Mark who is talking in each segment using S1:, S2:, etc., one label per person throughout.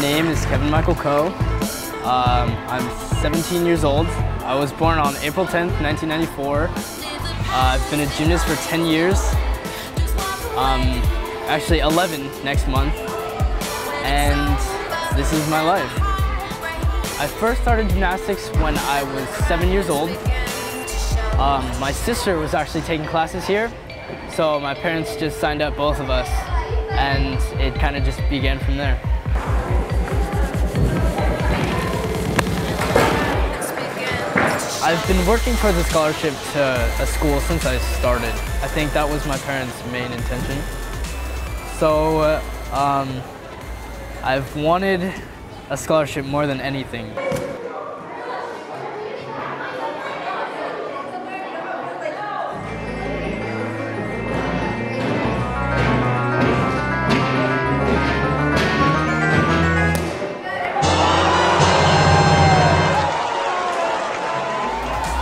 S1: name is Kevin Michael Coe. I'm 17 years old. I was born on April 10th, 1994. I've been a gymnast for 10 years. Actually 11 next month. And this is my life. I first started gymnastics when I was 7 years old. My sister was actually taking classes here, so my parents just signed up both of us, and it kind of just began from there. I've been working towards a scholarship to a school since I started. I think that was my parents' main intention. So I've wanted a scholarship more than anything.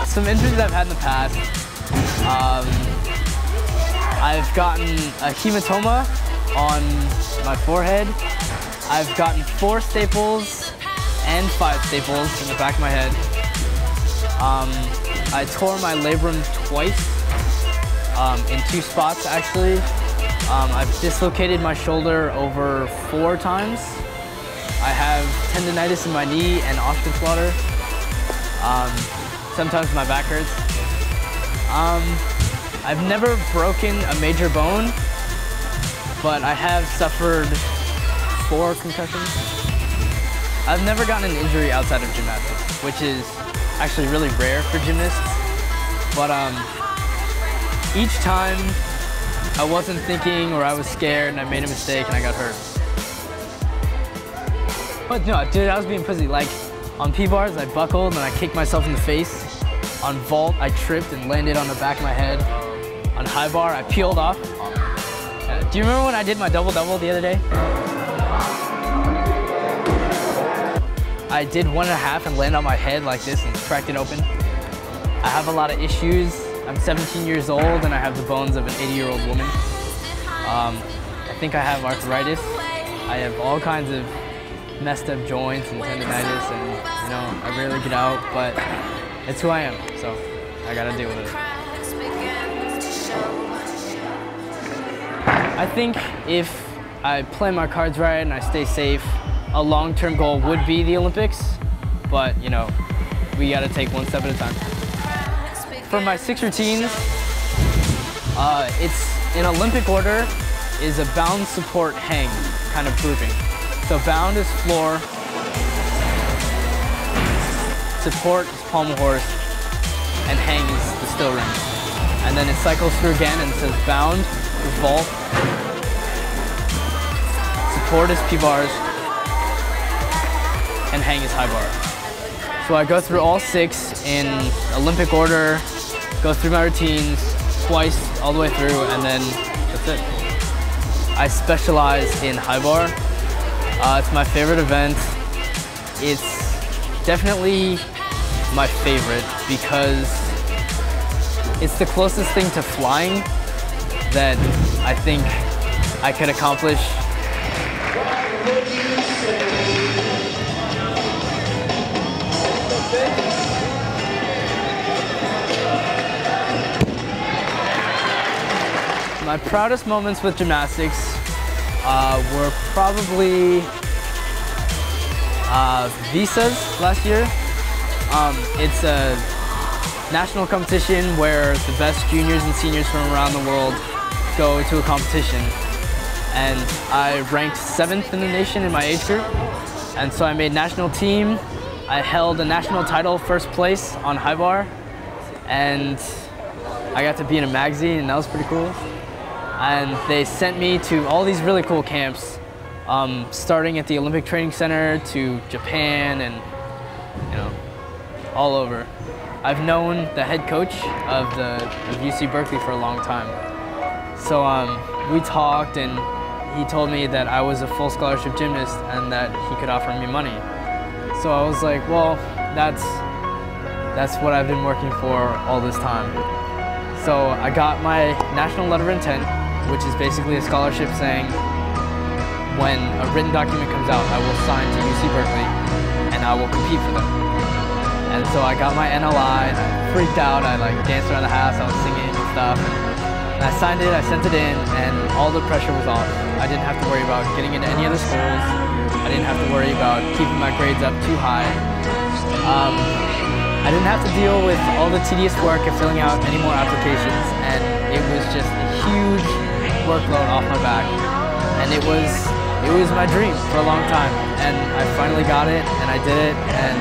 S1: Some injuries I've had in the past. I've gotten a hematoma on my forehead. I've gotten 4 staples and 5 staples in the back of my head. I tore my labrum twice, in 2 spots actually. I've dislocated my shoulder over 4 times. I have tendonitis in my knee and Osgood-Schlatter. Sometimes my back hurts. I've never broken a major bone, but I have suffered 4 concussions. I've never gotten an injury outside of gymnastics, which is actually really rare for gymnasts. But each time I wasn't thinking or I was scared and I made a mistake and I got hurt. But no, dude, I was being pussy. Like, on P-bars, I buckled and I kicked myself in the face. On vault, I tripped and landed on the back of my head. On high bar, I peeled off. Do you remember when I did my double-double the other day? I did 1.5 and landed on my head like this and cracked it open. I have a lot of issues. I'm 17 years old and I have the bones of an 80-year-old woman. I think I have arthritis. I have all kinds of messed up joints and tendonitis, and you know, I rarely get out, but it's who I am, so I gotta deal with it. I think if I play my cards right and I stay safe, a long-term goal would be the Olympics, but you know, we gotta take one step at a time. For my 6 routines, it's in Olympic order is a bound, support, hang kind of grouping. So bound is floor, support is pommel horse, and hang is the still ring. And then it cycles through again and says bound is vault, support is P-bars, and hang is high bar. So I go through all 6 in Olympic order, go through my routines twice all the way through, and then that's it. I specialize in high bar. It's my favorite event. It's definitely my favorite because it's the closest thing to flying that I think I could accomplish. My proudest moments with gymnastics were probably Visas last year. It's a national competition where the best juniors and seniors from around the world go to a competition. And I ranked 7th in the nation in my age group. And so I made national team. I held a national title, first place on high bar. And I got to be in a magazine, and that was pretty cool. And they sent me to all these really cool camps, starting at the Olympic Training Center to Japan and, you know, all over. I've known the head coach of UC Berkeley for a long time. So we talked and he told me that I was a full scholarship gymnast and that he could offer me money. So I was like, well, that's what I've been working for all this time. So I got my national letter of intent, which is basically a scholarship saying, when a written document comes out, I will sign to UC Berkeley and I will compete for them. And so I got my NLI and I freaked out. I like danced around the house, I was singing and stuff. And I signed it, I sent it in, and all the pressure was off. I didn't have to worry about getting into any other schools. I didn't have to worry about keeping my grades up too high. I didn't have to deal with all the tedious work of filling out any more applications, and it was just a huge workload off my back. And it was my dream for a long time, and I finally got it, and I did it, and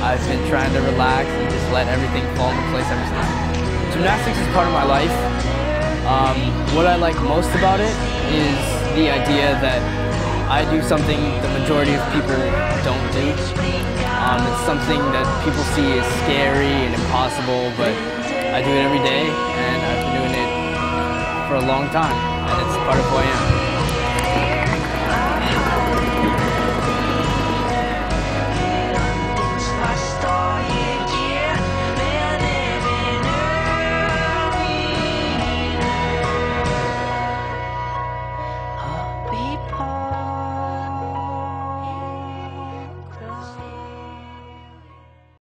S1: I've been trying to relax and just let everything fall into place ever since. Gymnastics is part of my life. What I like most about it is the idea that I do something the majority of people don't do. It's something that people see as scary and impossible, but I do it every day, and I've been doing it for a long time, and it's part of who I am.